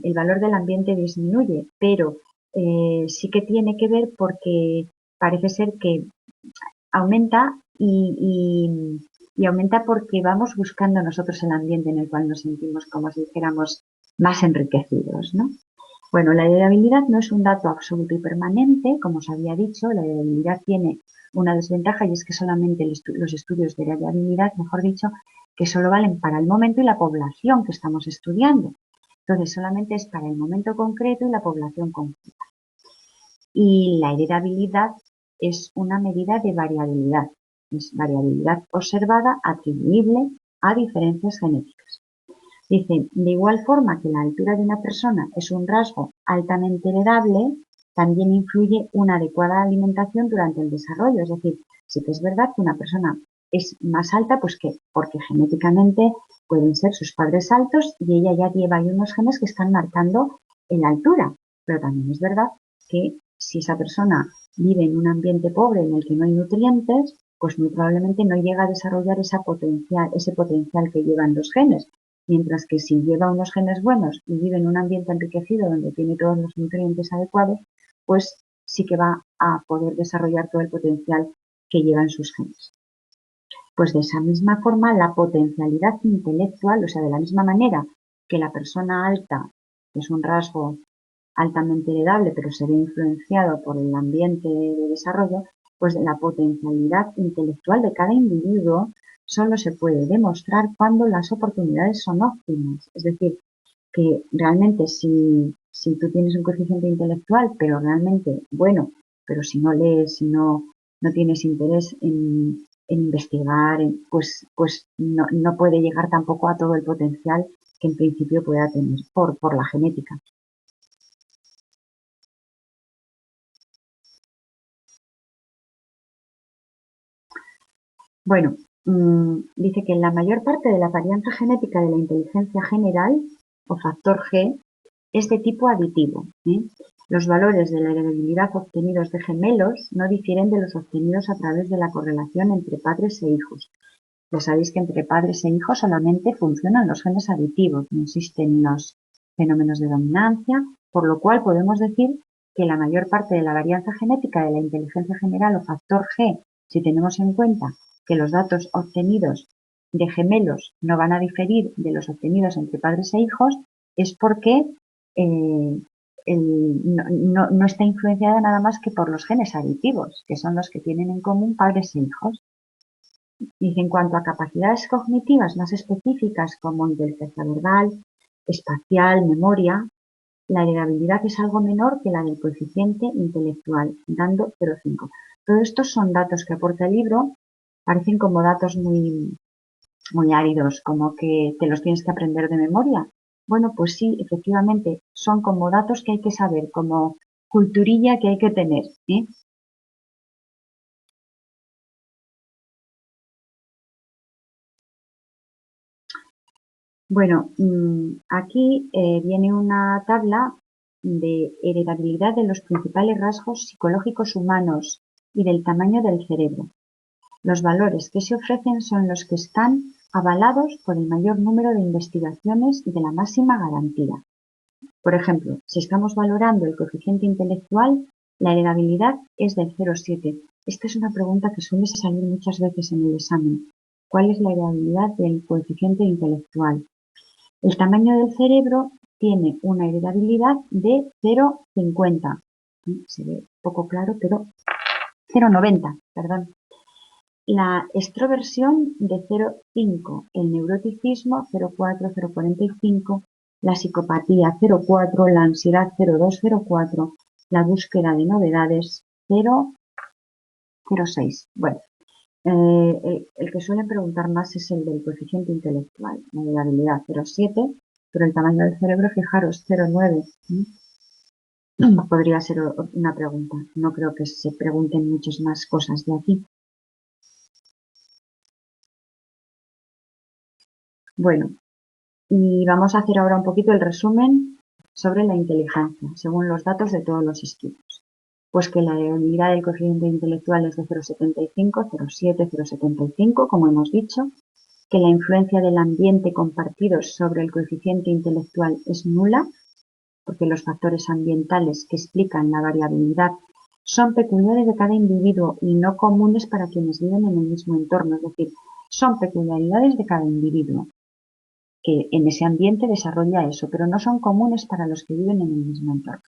el valor del ambiente disminuye, pero sí que tiene que ver porque parece ser que aumenta y aumenta porque vamos buscando nosotros el ambiente en el cual nos sentimos, como si dijéramos, más enriquecidos, ¿no? Bueno, la heredabilidad no es un dato absoluto y permanente, como os había dicho, la heredabilidad tiene una desventaja y es que solamente los estudios de heredabilidad, mejor dicho, que solo valen para el momento y la población que estamos estudiando. Entonces, solamente es para el momento concreto y la población concreta. Y la heredabilidad es una medida de variabilidad, es variabilidad observada atribuible a diferencias genéticas. Dice, de igual forma que la altura de una persona es un rasgo altamente heredable, también influye una adecuada alimentación durante el desarrollo. Es decir, sí que es verdad que una persona es más alta, pues que porque genéticamente pueden ser sus padres altos y ella ya lleva ahí unos genes que están marcando la altura. Pero también es verdad que si esa persona vive en un ambiente pobre en el que no hay nutrientes, pues muy probablemente no llega a desarrollar ese potencial que llevan los genes. Mientras que si lleva unos genes buenos y vive en un ambiente enriquecido donde tiene todos los nutrientes adecuados, pues sí que va a poder desarrollar todo el potencial que llevan sus genes. Pues de esa misma forma, la potencialidad intelectual, o sea, de la misma manera que la persona alta, que es un rasgo altamente heredable, pero se ve influenciado por el ambiente de desarrollo, pues la potencialidad intelectual de cada individuo solo se puede demostrar cuando las oportunidades son óptimas. Es decir, que realmente si tú tienes un coeficiente intelectual, pero realmente bueno, pero si no lees, si no tienes interés en investigar, pues no puede llegar tampoco a todo el potencial que en principio pueda tener por la genética. Bueno, dice que la mayor parte de la varianza genética de la inteligencia general, o factor G, es de tipo aditivo. Los valores de la heredabilidad obtenidos de gemelos no difieren de los obtenidos a través de la correlación entre padres e hijos. Ya sabéis que entre padres e hijos solamente funcionan los genes aditivos, no existen los fenómenos de dominancia, por lo cual podemos decir que la mayor parte de la varianza genética de la inteligencia general o factor G Si tenemos en cuenta que los datos obtenidos de gemelos no van a diferir de los obtenidos entre padres e hijos, es porque no está influenciada nada más que por los genes aditivos, que son los que tienen en común padres e hijos. Dice, en cuanto a capacidades cognitivas más específicas como inteligencia verbal, espacial, memoria, la heredabilidad es algo menor que la del coeficiente intelectual, dando 0,5. Todos estos son datos que aporta el libro, parecen como datos muy, muy áridos, como que te los tienes que aprender de memoria. Bueno, pues sí, efectivamente, son como datos que hay que saber, como culturilla que hay que tener, ¿eh? Bueno, aquí viene una tabla de heredabilidad de los principales rasgos psicológicos humanos y del tamaño del cerebro. Los valores que se ofrecen son los que están avalados por el mayor número de investigaciones de la máxima garantía. Por ejemplo, si estamos valorando el coeficiente intelectual, la heredabilidad es del 0,7. Esta es una pregunta que suele salir muchas veces en el examen. ¿Cuál es la heredabilidad del coeficiente intelectual? El tamaño del cerebro tiene una heredabilidad de 0,50. Se ve poco claro, pero 0,90, perdón. La extroversión de 0,5, el neuroticismo 0,4, 0,45, la psicopatía 0,4, la ansiedad 0,2, 0,4, la búsqueda de novedades 0,06. Bueno, el que suelen preguntar más es el del coeficiente intelectual, la heredabilidad 0,7, pero el tamaño del cerebro, fijaros, 0,9. Podría ser una pregunta. No creo que se pregunten muchas más cosas de aquí. Bueno, y vamos a hacer ahora un poquito el resumen sobre la inteligencia, según los datos de todos los estudios. Pues que la heredabilidad del coeficiente intelectual es de 0,75, 0,7, 0,75, como hemos dicho, que la influencia del ambiente compartido sobre el coeficiente intelectual es nula, porque los factores ambientales que explican la variabilidad son peculiares de cada individuo y no comunes para quienes viven en el mismo entorno, es decir, son peculiaridades de cada individuo que en ese ambiente desarrolla eso, pero no son comunes para los que viven en el mismo entorno.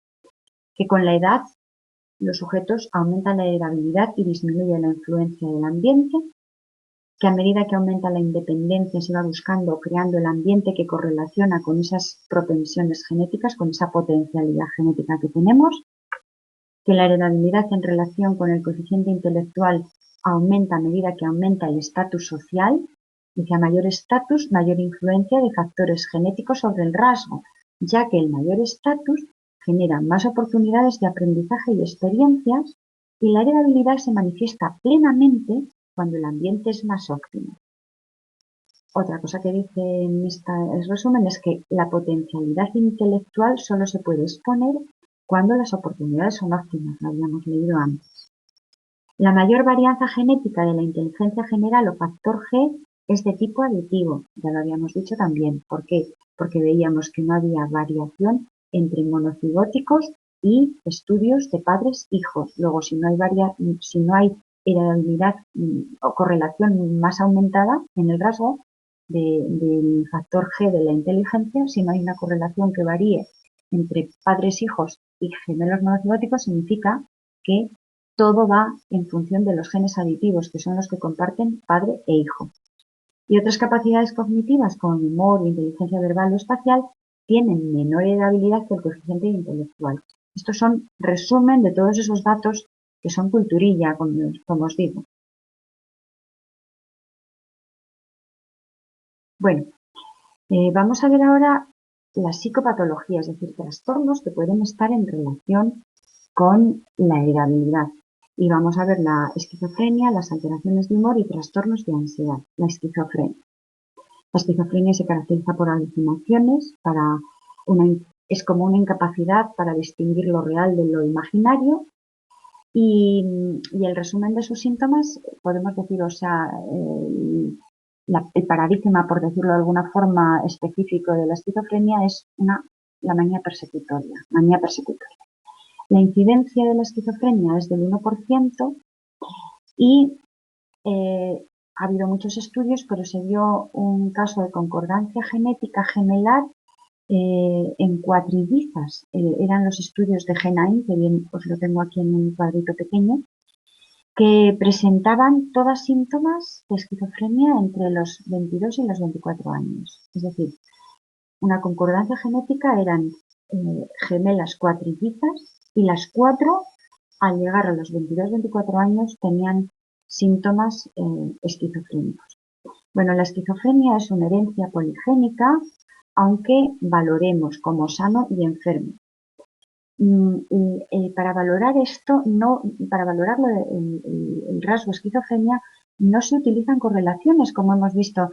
Que con la edad los sujetos aumentan la heredabilidad y disminuye la influencia del ambiente, que a medida que aumenta la independencia se va buscando o creando el ambiente que correlaciona con esas propensiones genéticas, con esa potencialidad genética que tenemos, que la heredabilidad en relación con el coeficiente intelectual aumenta a medida que aumenta el estatus social, y que a mayor estatus, mayor influencia de factores genéticos sobre el rasgo, ya que el mayor estatus genera más oportunidades de aprendizaje y experiencias, y la heredabilidad se manifiesta plenamente cuando el ambiente es más óptimo. Otra cosa que dice en este resumen es que la potencialidad intelectual solo se puede exponer cuando las oportunidades son óptimas, lo habíamos leído antes. La mayor varianza genética de la inteligencia general o factor G es de tipo aditivo, ya lo habíamos dicho también. ¿Por qué? Porque veíamos que no había variación entre monocigóticos y estudios de padres-hijos. Luego, si no hay heredabilidad o correlación más aumentada en el rasgo del factor G de la inteligencia, si no hay una correlación que varíe entre padres-hijos y gemelos monocigóticos, significa que todo va en función de los genes aditivos, que son los que comparten padre e hijo. Y otras capacidades cognitivas, como memoria, inteligencia verbal o espacial, tienen menor heredabilidad que el coeficiente intelectual. Estos son resumen de todos esos datos que son culturilla, como os digo. Bueno, vamos a ver ahora la psicopatología, es decir, trastornos que pueden estar en relación con la heredabilidad. Y vamos a ver la esquizofrenia, las alteraciones de humor y trastornos de ansiedad. La esquizofrenia. La esquizofrenia se caracteriza por alucinaciones, es como una incapacidad para distinguir lo real de lo imaginario. Y el resumen de sus síntomas, podemos decir, o sea, el paradigma, por decirlo de alguna forma, específico de la esquizofrenia es la manía persecutoria. La incidencia de la esquizofrenia es del 1% y ha habido muchos estudios, pero se dio un caso de concordancia genética gemelar en cuatrillizas. Eran los estudios de Genain, que bien os lo tengo aquí en un cuadrito pequeño, que presentaban todas síntomas de esquizofrenia entre los 22 y los 24 años. Es decir, una concordancia genética eran gemelas cuatrillizas y las cuatro, al llegar a los 22-24 años, tenían síntomas esquizofrénicos. Bueno, la esquizofrenia es una herencia poligénica, aunque valoremos como sano y enfermo. Para valorar esto, para valorarlo el rasgo esquizofrenia, no se utilizan correlaciones, como hemos visto.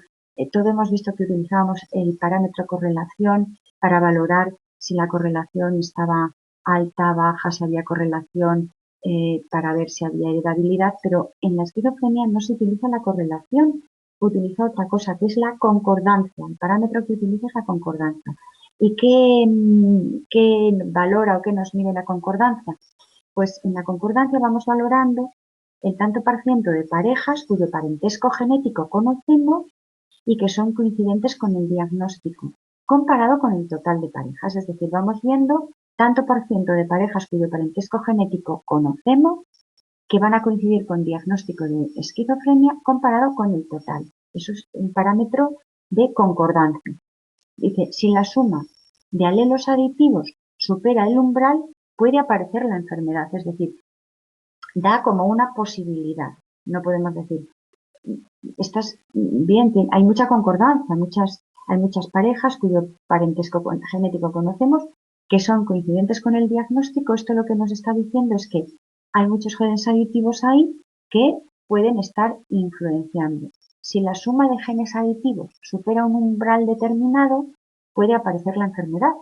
Todos hemos visto que utilizábamos el parámetro correlación para valorar si la correlación estaba alta, baja, si había correlación, para ver si había heredabilidad, pero en la esquizofrenia no se utiliza la correlación, utiliza otra cosa, que es la concordancia. El parámetro que utiliza es la concordancia. ¿Y qué valora o qué nos mide la concordancia? Pues en la concordancia vamos valorando el tanto por ciento de parejas cuyo parentesco genético conocemos y que son coincidentes con el diagnóstico, comparado con el total de parejas. Es decir, vamos viendo tanto por ciento de parejas cuyo parentesco genético conocemos que van a coincidir con diagnóstico de esquizofrenia comparado con el total. Eso es un parámetro de concordancia. Dice, si la suma de alelos aditivos supera el umbral, puede aparecer la enfermedad. Es decir, da como una posibilidad. No podemos decir, estás bien, hay mucha concordancia, hay muchas parejas cuyo parentesco genético conocemos que son coincidentes con el diagnóstico. Esto lo que nos está diciendo es que hay muchos genes aditivos ahí que pueden estar influenciando. Si la suma de genes aditivos supera un umbral determinado, puede aparecer la enfermedad.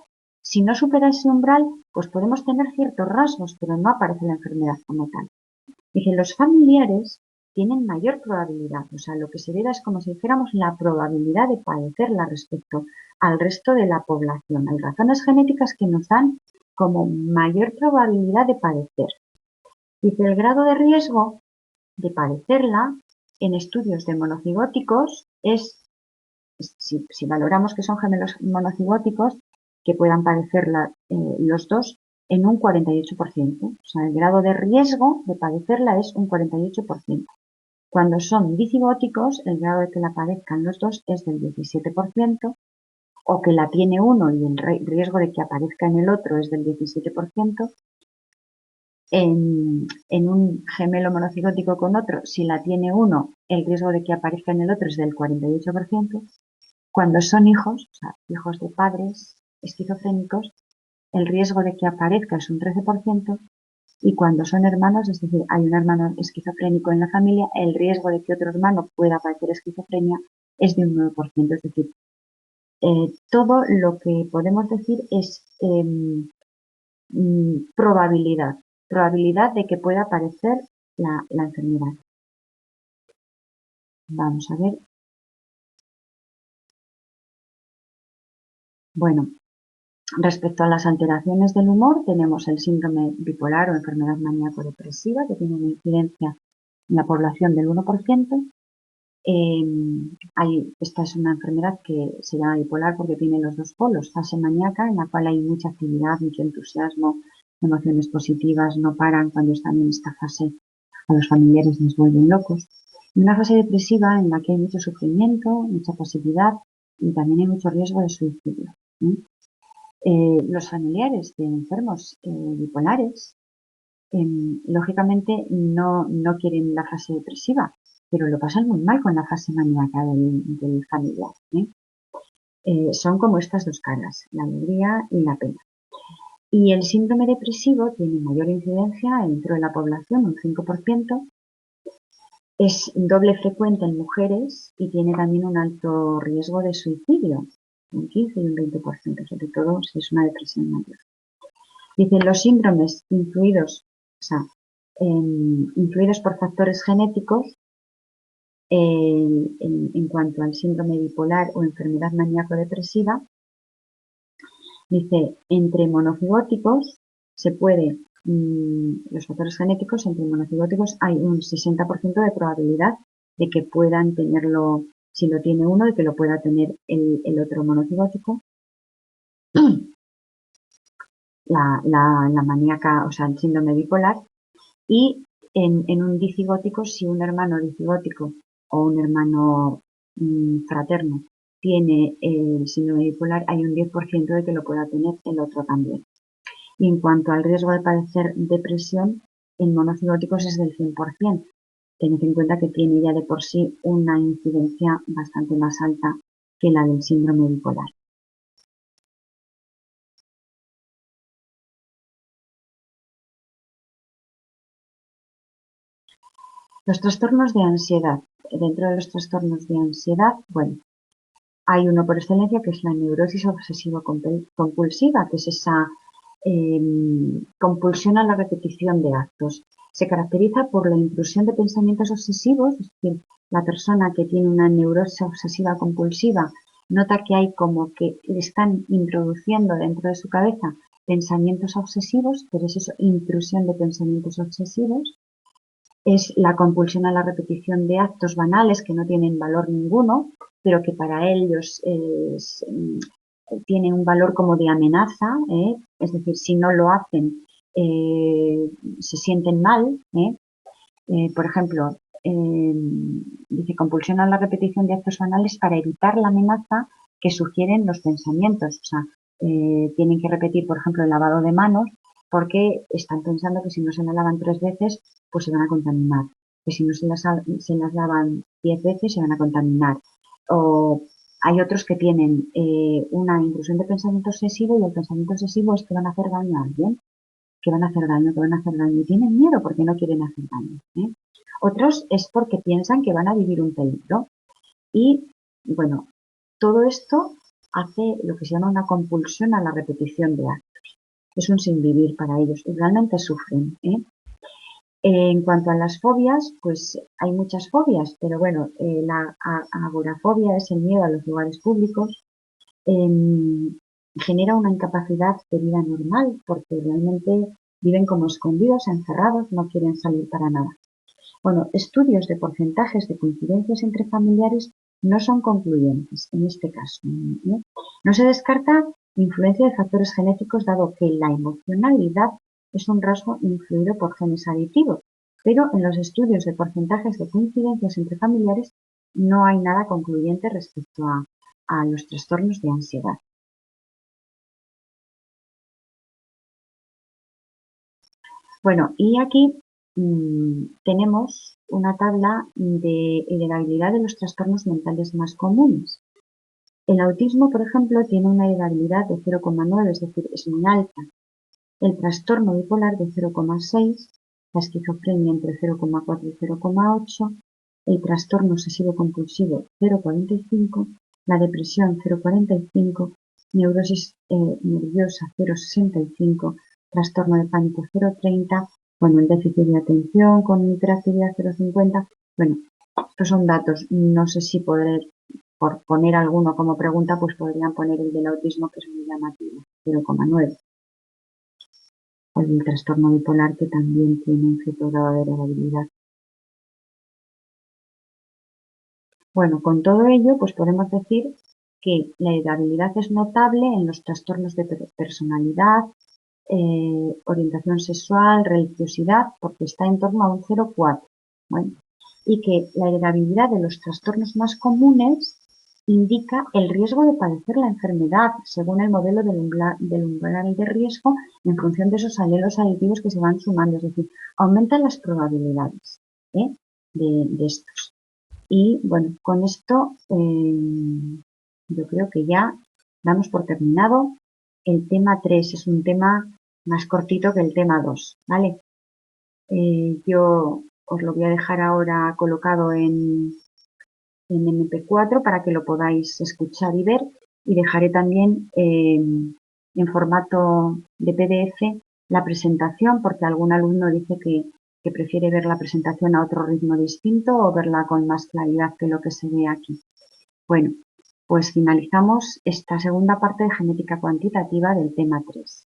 Si no supera ese umbral, pues podemos tener ciertos rasgos, pero no aparece la enfermedad como tal. Dice, los familiares tienen mayor probabilidad, o sea, lo que se ve es como si dijéramos la probabilidad de padecerla respecto al resto de la población. Hay razones genéticas que nos dan como mayor probabilidad de padecer. Dice, el grado de riesgo de padecerla en estudios de monocigóticos es, si valoramos que son gemelos monocigóticos, que puedan padecerla los dos, en un 48%. O sea, el grado de riesgo de padecerla es un 48%. Cuando son bicigóticos, el grado de que la padezcan los dos es del 17%, o que la tiene uno y el riesgo de que aparezca en el otro es del 17%. En un gemelo monocigótico con otro, si la tiene uno, el riesgo de que aparezca en el otro es del 48%. Cuando son hijos, o sea, hijos de padres esquizofrénicos, el riesgo de que aparezca es un 13%, y cuando son hermanos, es decir, hay un hermano esquizofrénico en la familia, el riesgo de que otro hermano pueda padecer esquizofrenia es de un 9%. Es decir, todo lo que podemos decir es probabilidad de que pueda aparecer la enfermedad. Vamos a ver. Bueno, respecto a las alteraciones del humor, tenemos el síndrome bipolar o enfermedad maníaco-depresiva, que tiene una incidencia en la población del 1%. Esta es una enfermedad que se llama bipolar porque tiene los dos polos, fase maníaca, en la cual hay mucha actividad, mucho entusiasmo, emociones positivas, no paran. Cuando están en esta fase a los familiares les vuelven locos. Y una fase depresiva en la que hay mucho sufrimiento, mucha pasividad y también hay mucho riesgo de suicidio. Los familiares de enfermos bipolares, lógicamente no quieren la fase depresiva, pero lo pasan muy mal con la fase maníaca del familiar. Son como estas dos caras, la alegría y la pena. Y el síndrome depresivo tiene mayor incidencia dentro de la población, un 5%, es doble frecuente en mujeres y tiene también un alto riesgo de suicidio, un 15 y un 20%, sobre todo si es una depresión mayor. Dicen, los síndromes influidos por factores genéticos, en cuanto al síndrome bipolar o enfermedad maníaco-depresiva, dice, entre monocigóticos se puede, los factores genéticos, entre monocigóticos hay un 60% de probabilidad de que puedan tenerlo, si lo tiene uno, de que lo pueda tener el otro monocigótico. La maníaca, o sea, el síndrome bipolar, y en un dicigótico, si un hermano dicigótico o un hermano fraterno tiene el síndrome bipolar, hay un 10% de que lo pueda tener el otro también. Y en cuanto al riesgo de padecer depresión, en monocigóticos es del 100%. Tened en cuenta que tiene ya de por sí una incidencia bastante más alta que la del síndrome bipolar. Los trastornos de ansiedad. Dentro de los trastornos de ansiedad, bueno, hay uno por excelencia que es la neurosis obsesivo-compulsiva, que es esa compulsión a la repetición de actos. Se caracteriza por la intrusión de pensamientos obsesivos, es decir, la persona que tiene una neurosis obsesiva compulsiva nota que hay como que le están introduciendo dentro de su cabeza pensamientos obsesivos, pero es eso, intrusión de pensamientos obsesivos. Es la compulsión a la repetición de actos banales que no tienen valor ninguno, pero que para ellos tiene un valor como de amenaza, es decir, si no lo hacen se sienten mal. Por ejemplo, dice compulsión a la repetición de actos banales para evitar la amenaza que sugieren los pensamientos. O sea, tienen que repetir, por ejemplo, el lavado de manos porque están pensando que si no se la lavan 3 veces, pues se van a contaminar. Que si no se las lavan 10 veces, se van a contaminar. O hay otros que tienen una intrusión de pensamiento obsesivo y el pensamiento obsesivo es que van a hacer daño a alguien, que van a hacer daño, que van a hacer daño. Y tienen miedo porque no quieren hacer daño. Otros es porque piensan que van a vivir un peligro. Y bueno, todo esto hace lo que se llama una compulsión a la repetición de actos. Es un sinvivir para ellos y realmente sufren. En cuanto a las fobias, pues hay muchas fobias, pero bueno, la agorafobia es el miedo a los lugares públicos. Genera una incapacidad de vida normal porque realmente viven como escondidos, encerrados, no quieren salir para nada. Bueno, estudios de porcentajes de coincidencias entre familiares no son concluyentes en este caso. No se descarta influencia de factores genéticos dado que la emocionalidad es un rasgo influido por genes aditivos, pero en los estudios de porcentajes de coincidencias entre familiares no hay nada concluyente respecto a los trastornos de ansiedad. Bueno, y aquí tenemos una tabla de heredabilidad de los trastornos mentales más comunes. El autismo, por ejemplo, tiene una heredabilidad de 0,9, es decir, es muy alta. El trastorno bipolar de 0,6, la esquizofrenia entre 0,4 y 0,8, el trastorno obsesivo-compulsivo 0,45, la depresión 0,45, neurosis nerviosa 0,65, trastorno de pánico 0,30, bueno, el déficit de atención con hiperactividad 0,50. Bueno, estos son datos, no sé si podré, por poner alguno como pregunta, pues podrían poner el del autismo, que es muy llamativo, 0,9. O el trastorno bipolar, que también tiene un cierto grado de heredabilidad. Bueno, con todo ello, pues podemos decir que la heredabilidad es notable en los trastornos de personalidad, orientación sexual, religiosidad, porque está en torno a un 0,4. Bueno, y que la heredabilidad de los trastornos más comunes indica el riesgo de padecer la enfermedad según el modelo del umbral de riesgo en función de esos alelos aditivos que se van sumando, es decir, aumentan las probabilidades de estos. Y bueno, con esto yo creo que ya damos por terminado. El tema 3 es un tema más cortito que el tema 2, ¿vale? Yo os lo voy a dejar ahora colocado en MP4 para que lo podáis escuchar y ver, y dejaré también en formato de PDF la presentación, porque algún alumno dice que prefiere ver la presentación a otro ritmo distinto o verla con más claridad que lo que se ve aquí. Bueno, pues finalizamos esta segunda parte de genética cuantitativa del tema 3.